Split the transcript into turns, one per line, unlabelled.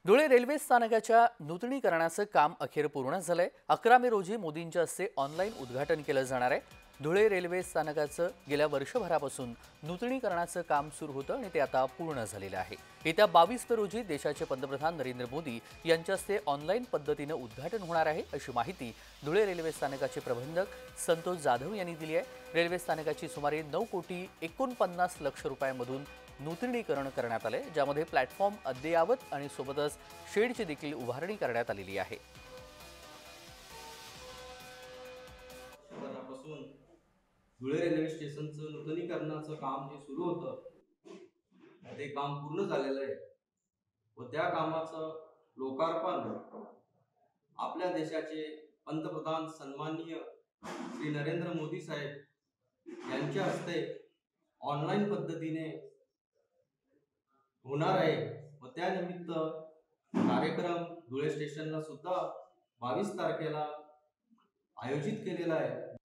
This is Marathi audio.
धुळे रेल्वे स्थानकाच्या नूतनीकरणाचं काम अखेर पूर्ण झालंय। 11 मे रोजी मोदींच्या हस्ते ऑनलाईन उद्घाटन केलं जाणार आहे। धुळे रेल्वे स्थानकाचं गेल्या वर्षभरापासून नूतनीकरणाचं काम सुरू होतं आणि ते आता पूर्ण झालेलं आहे। येत्या 22 मे रोजी देशाचे पंतप्रधान नरेंद्र मोदी यांच्या हस्ते ऑनलाईन पद्धतीने उद्घाटन होणार आहे, अशी माहिती धुळे रेल्वे स्थानकाचे प्रबंधक संतोष जाधव यांनी दिली आहे। रेल्वे स्थानकाची सुमारे 9,49,00,00,000 रुपयांमधून नूतनीकरण करण्यात आले, ज्यामध्ये प्लॅटफॉर्म अद्ययावत आणि सोबतच शेडची देखील उभारणी करण्यात आलेली आहे।
वर्षभरापासून धुळे रेल्वे स्टेशनचं नूतनीकरणाचं काम जे सुरू होतं ते काम पूर्ण झालेलं आहे व त्या कामाचं लोकार्पण आपल्या देशाचे पंतप्रधान सन्माननीय श्री नरेंद्र मोदी साहेब यांच्या हस्ते ऑनलाईन पद्धतीने होणार आहे व त्यानिमित्त कार्यक्रम धुळे स्टेशनला सुद्धा 22 तारखेला आयोजित केलेला आहे।